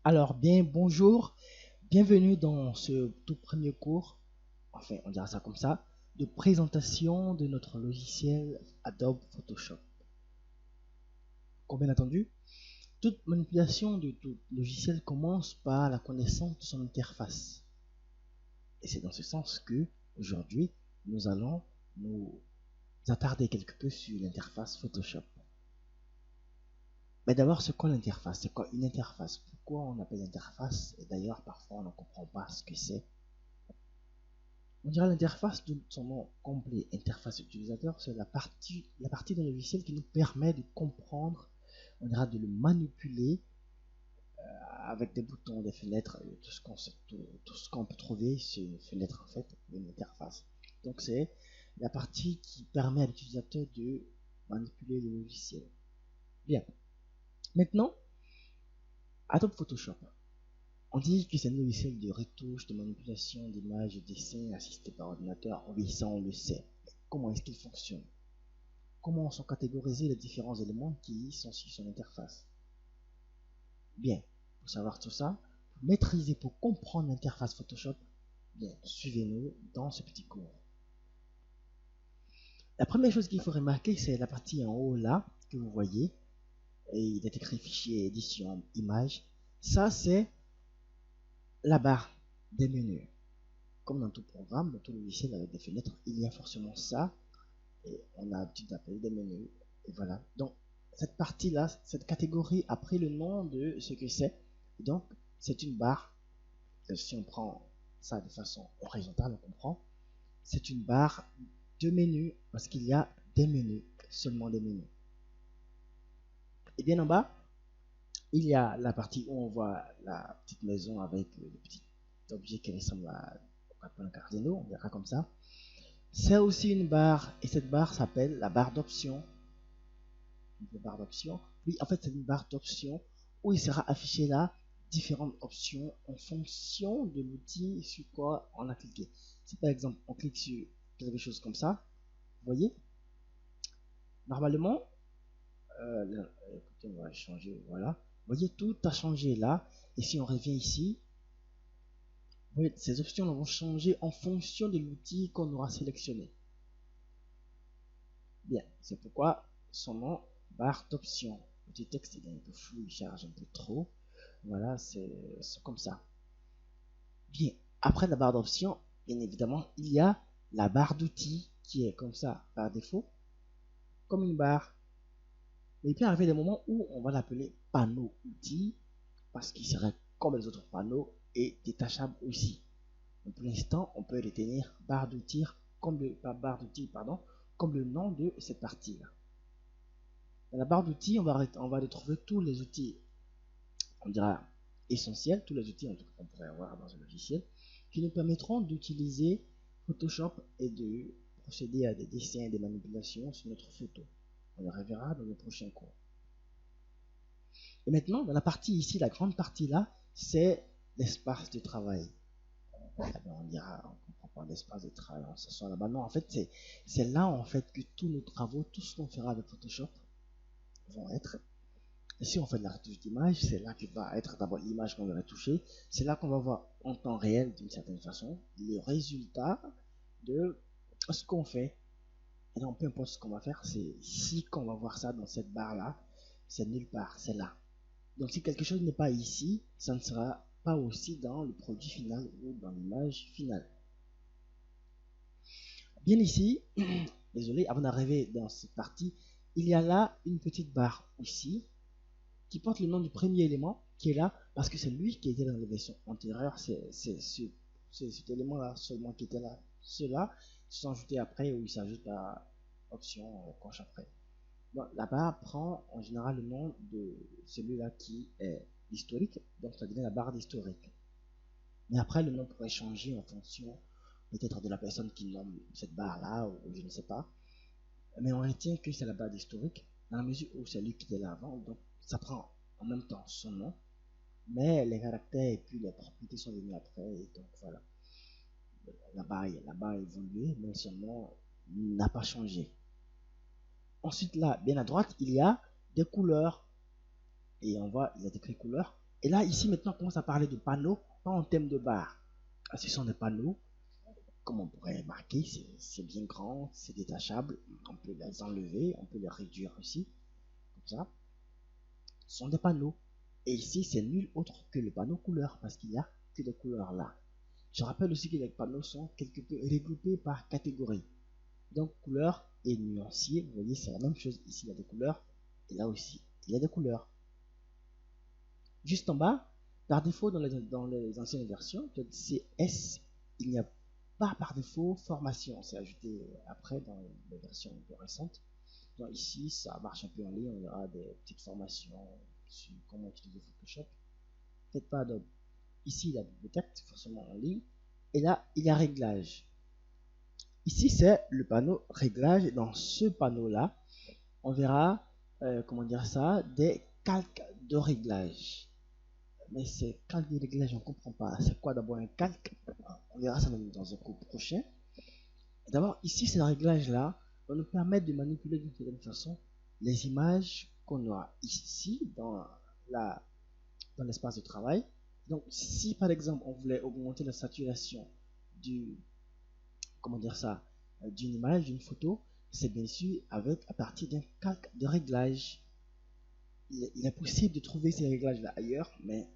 Alors, bien, bonjour, bienvenue dans ce tout premier cours, enfin, on dira ça comme ça, de présentation de notre logiciel Adobe Photoshop. Comme bien entendu, toute manipulation de tout logiciel commence par la connaissance de son interface. Et c'est dans ce sens que, aujourd'hui, nous allons nous attarder quelque peu sur l'interface Photoshop. Mais d'abord, c'est quoi l'interface? C'est quoi une interface? Pourquoi on appelle interface? Et d'ailleurs, parfois, on ne comprend pas ce que c'est. On dirait l'interface de son nom complet, interface utilisateur, c'est la partie d'un logiciel qui nous permet de comprendre, on dira de le manipuler avec des boutons, des fenêtres, tout ce qu'on peut trouver sur une fenêtre en fait, une interface. Donc c'est la partie qui permet à l'utilisateur de manipuler le logiciel. Bien. Maintenant, Adobe Photoshop. On dit que c'est un logiciel de retouche, de manipulation d'images, de dessins assisté par ordinateur. Oui, ça on le sait. Mais comment est-ce qu'il fonctionne? Comment sont catégorisés les différents éléments qui sont sur son interface? Bien, pour savoir tout ça, pour maîtriser, pour comprendre l'interface Photoshop, bien, suivez-nous dans ce petit cours. La première chose qu'il faut remarquer, c'est la partie en haut là, que vous voyez. Et il est écrit fichier, édition, image. Ça, c'est la barre des menus. Comme dans tout programme, dans tout logiciel avec des fenêtres, il y a forcément ça. Et on a l'habitude d'appeler des menus. Et voilà. Donc, cette partie-là, cette catégorie a pris le nom de ce que c'est. Donc, c'est une barre. Si on prend ça de façon horizontale, on comprend. C'est une barre de menus parce qu'il y a des menus, seulement des menus. Et bien en bas, il y a la partie où on voit la petite maison avec le petit objet qui ressemble à un cardinal, on verra comme ça. C'est aussi une barre, et cette barre s'appelle la barre d'options. Une barre d'options. Oui, en fait, c'est une barre d'options où il sera affiché là différentes options en fonction de l'outil sur quoi on a cliqué. Si par exemple on clique sur quelque chose comme ça, vous voyez, normalement, écoutez, on va changer, voilà. Vous voyez, tout a changé là. Et si on revient ici, vous voyez, ces options vont changer en fonction de l'outil qu'on aura sélectionné. Bien, c'est pourquoi son nom, barre d'options. Le petit texte il est un peu flou, il charge un peu trop. Voilà, c'est comme ça. Bien, après la barre d'options, bien évidemment, il y a la barre d'outils qui est comme ça par défaut, comme une barre. Mais il peut arriver des moments où on va l'appeler panneau outils parce qu'il serait comme les autres panneaux et détachable aussi. Donc pour l'instant, on peut retenir barre d'outils comme comme le nom de cette partie-là. Dans la barre d'outils, on va retrouver tous les outils, on dira essentiels, tous les outils qu'on pourrait avoir dans un logiciel, qui nous permettront d'utiliser Photoshop et de procéder à des dessins et des manipulations sur notre photo. On le reverra dans le prochain cours. Et maintenant, dans la partie ici, la grande partie là, c'est l'espace de travail. On dira, on comprend pas l'espace de travail, on s'assoit là-bas. Non, en fait, c'est là en fait que tous nos travaux, tout ce qu'on fera avec Photoshop vont être. Et si on fait de la retouche d'image, c'est là que va être d'abord l'image qu'on va retoucher. C'est là qu'on va voir en temps réel, d'une certaine façon, le résultat de ce qu'on fait. Et donc, peu importe ce qu'on va faire, c'est ici qu'on va voir ça dans cette barre-là. C'est nulle part, c'est là. Donc, si quelque chose n'est pas ici, ça ne sera pas aussi dans le produit final ou dans l'image finale. Bien ici, désolé, avant d'arriver dans cette partie, il y a là une petite barre ici qui porte le nom du premier élément qui est là parce que c'est lui qui était dans la version antérieure. C'est cet élément-là seulement qui était là. Ceux-là sont ajoutés après ou ils s'ajoutent à option coche après. Bon, la barre prend en général le nom de celui-là qui est l'historique, donc ça devient la barre d'historique. Mais après, le nom pourrait changer en fonction peut-être de la personne qui nomme cette barre-là ou je ne sais pas. Mais on retient que c'est la barre d'historique dans la mesure où c'est lui qui est là avant, donc ça prend en même temps son nom, mais les caractères et puis les propriétés sont venus après, et donc voilà. La barre a évolué, mais son nom n'a pas changé. Ensuite, là, bien à droite, il y a des couleurs, et on voit, il y a écrit couleurs. Et là, ici, maintenant, on commence à parler de panneaux, pas en termes de barres. Ce sont des panneaux, comme on pourrait marquer, c'est bien grand, c'est détachable, on peut les enlever, on peut les réduire aussi, comme ça. Ce sont des panneaux. Et ici, c'est nul autre que le panneau couleur, parce qu'il n'y a que des couleurs là. Je rappelle aussi que les panneaux sont quelque peu regroupés par catégorie. Donc, couleur et nuancier, vous voyez, c'est la même chose. Ici, il y a des couleurs, et là aussi, il y a des couleurs. Juste en bas, par défaut, dans les anciennes versions, CS, il n'y a pas par défaut formation. C'est ajouté après dans les versions plus récentes. Donc ici, ça marche un peu en ligne. On y aura des petites formations sur comment utiliser Photoshop. Faites pas de... Ici, il y a bibliothèque, forcément en ligne. Et là, il y a réglage. Ici, c'est le panneau réglage. Et dans ce panneau-là, on verra, comment dire ça, des calques de réglage. Mais ces calques de réglage, on ne comprend pas. C'est quoi d'abord un calque? On verra ça dans un cours prochain. D'abord, ici, ces réglages-là vont nous permettre de manipuler d'une certaine façon les images qu'on aura ici la, dans l'espace de travail. Donc, si par exemple, on voulait augmenter la saturation du, comment dire ça, d'une image, d'une photo, c'est bien sûr à partir d'un calque de réglage. Il est possible de trouver ces réglages-là ailleurs, mais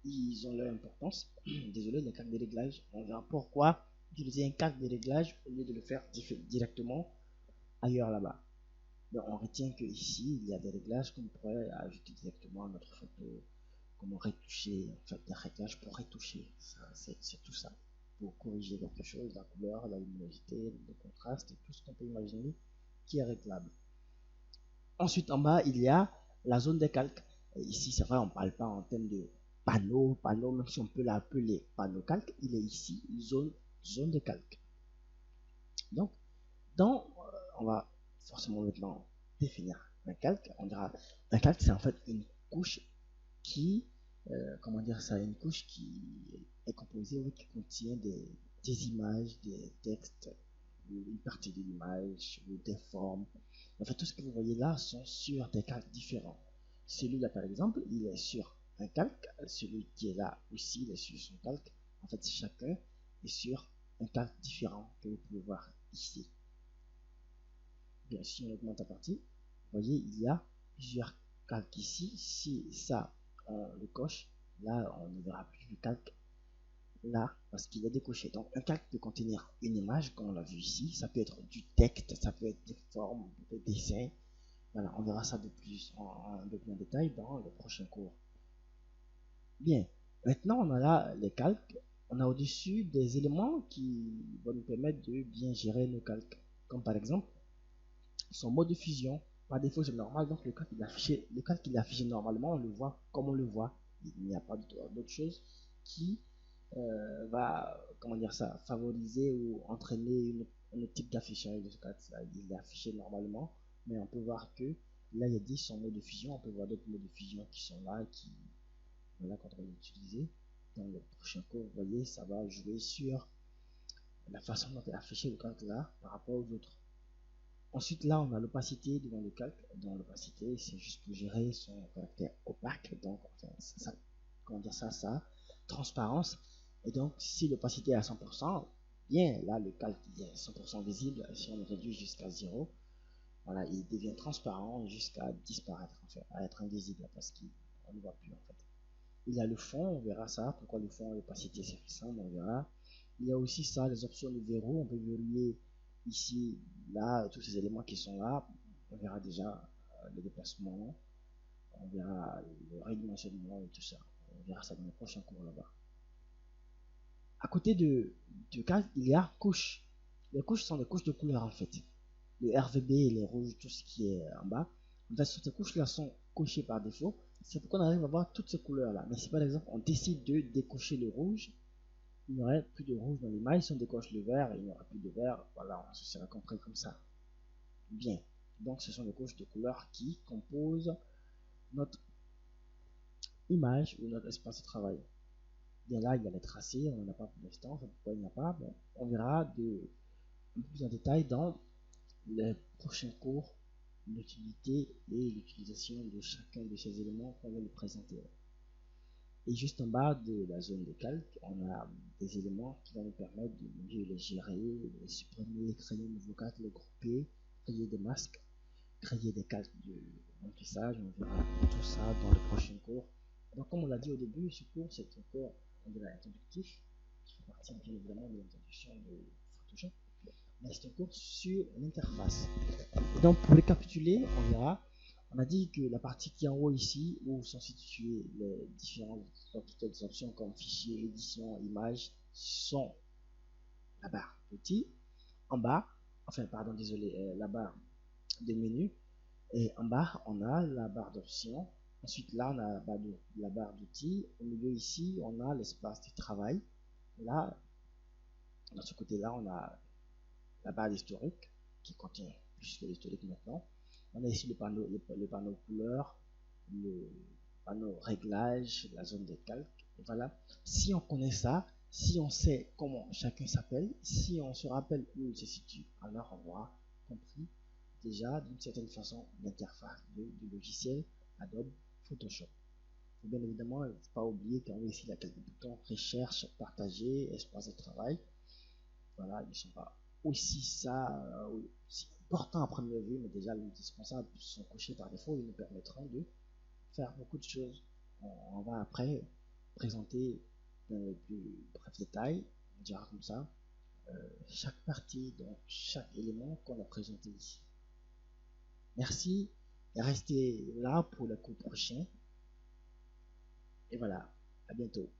ils ont leur importance. Désolé, les calques de réglage, on verra pourquoi utiliser un calque de réglage au lieu de le faire directement ailleurs là-bas. Donc on retient que ici, il y a des réglages qu'on pourrait ajouter directement à notre photo, comment retoucher, en fait, des réglages pour retoucher. C'est tout ça. Pour corriger quelque chose, la couleur, la luminosité, le contraste, tout ce qu'on peut imaginer qui est réglable. Ensuite, en bas, il y a la zone des calques. Et ici, c'est vrai, on ne parle pas en termes de panneau, même si on peut l'appeler panneau calque, il est ici, zone de calque. Donc, on va forcément maintenant définir un calque. On dira, un calque, c'est en fait une couche qui, comment dire ça, une couche qui est composée, oui, qui contient des images, des textes, une partie de l'image, des formes. En fait, tout ce que vous voyez là sont sur des calques différents. Celui-là, par exemple, il est sur un calque. Celui qui est là aussi, il est sur son calque. En fait, chacun est sur un calque différent que vous pouvez voir ici. Bien, si on augmente la partie, vous voyez, il y a plusieurs calques ici. Si ça, on le coche, là, on ne verra plus le calque là parce qu'il est décoché. Donc, un calque peut contenir une image, comme on l'a vu ici. Ça peut être du texte, ça peut être des formes, des dessins. Voilà, on verra ça de plus un peu plus en détail dans le prochain cours. Bien, maintenant on a là les calques. On a au-dessus des éléments qui vont nous permettre de bien gérer nos calques. Comme par exemple, son mode de fusion. Par défaut, c'est normal, donc le calque il est affiché normalement, on le voit comme on le voit. Il n'y a pas d'autre chose qui va, comment dire ça, favoriser ou entraîner un type d'affichage de ce calque. Il est affiché normalement, mais on peut voir que là, il y a dit son mode de fusion. On peut voir d'autres modes de fusion qui sont là, voilà, quand on va l'utiliser. Dans le prochain cours, vous voyez, ça va jouer sur la façon dont est affiché le calque là par rapport aux autres. Ensuite, là, on a l'opacité devant le calque. Dans l'opacité, c'est juste pour gérer son caractère opaque. Donc, enfin, ça, comment dire ça, transparence. Et donc, si l'opacité est à 100%, bien, là, le calque est 100% visible. Si on le réduit jusqu'à 0, voilà, il devient transparent jusqu'à disparaître, en fait, à être invisible, parce qu'on ne voit plus, en fait. Il y a le fond, on verra ça. Pourquoi le fond, l'opacité, c'est simple, on verra. Il y a aussi ça, les options de verrou. On peut verrouiller ici, là, tous ces éléments qui sont là. On verra déjà le déplacement. On verra le redimensionnement et tout ça. On verra ça dans les prochains cours là-bas. À côté du calque, il y a couches. Les couches sont des couches de couleurs en fait. Le RVB et les rouges, tout ce qui est en bas. En fait, ces couches-là sont cochées par défaut. C'est pourquoi on arrive à voir toutes ces couleurs-là. Mais si par exemple on décide de décocher le rouge, il n'y aurait plus de rouge dans l'image. Si on décoche le vert, il n'y aura plus de vert. Voilà, on se sera compris comme ça. Bien. Donc, ce sont les couches de couleurs qui composent notre image ou notre espace de travail. Bien là, il y a les tracés, on n'en a pas pour l'instant. Pourquoi il n'y en a pas? Bon, on verra un peu plus en détail dans les prochains cours l'utilité et l'utilisation de chacun de ces éléments qu'on va nous présenter. Et juste en bas de la zone de calque, on a des éléments qui vont nous permettre de mieux les gérer, les supprimer, créer un nouveau calque, les grouper, créer des masques, créer des calques de remplissage. On verra tout ça dans le prochain cours. Donc, comme on l'a dit au début, ce cours, c'est un cours introductif qui fait partie bien évidemment de l'introduction de Photoshop. Mais c'est un cours sur l'interface. Et donc, pour récapituler, on verra. On a dit que la partie qui est en haut ici, où sont situées les différentes options comme fichier, édition, image, sont la barre d'outils. En bas, enfin, pardon, désolé, la barre des menus. Et en bas, on a la barre d'options. Ensuite, là, on a la barre d'outils. Au milieu, ici, on a l'espace de travail. Là, dans ce côté-là, on a la barre d'historique qui contient plus que l'historique maintenant. On a ici le panneau couleur, le panneau réglage, la zone de calque. Et voilà. Si on connaît ça, si on sait comment chacun s'appelle, si on se rappelle où il se situe, alors on aura compris déjà d'une certaine façon l'interface du logiciel Adobe Photoshop. Et bien évidemment, il ne faut pas oublier qu'en haut ici, il y a quelques boutons recherche, partager, espace de travail. Voilà, ils ne sont pas aussi importants à première vue, mais déjà les indispensables sont cochés par défaut. Ils nous permettront de faire beaucoup de choses. On va après présenter dans le plus bref détail, on dira comme ça, chaque partie, donc chaque élément qu'on a présenté ici. Merci et restez là pour le cours prochain. Et voilà, à bientôt.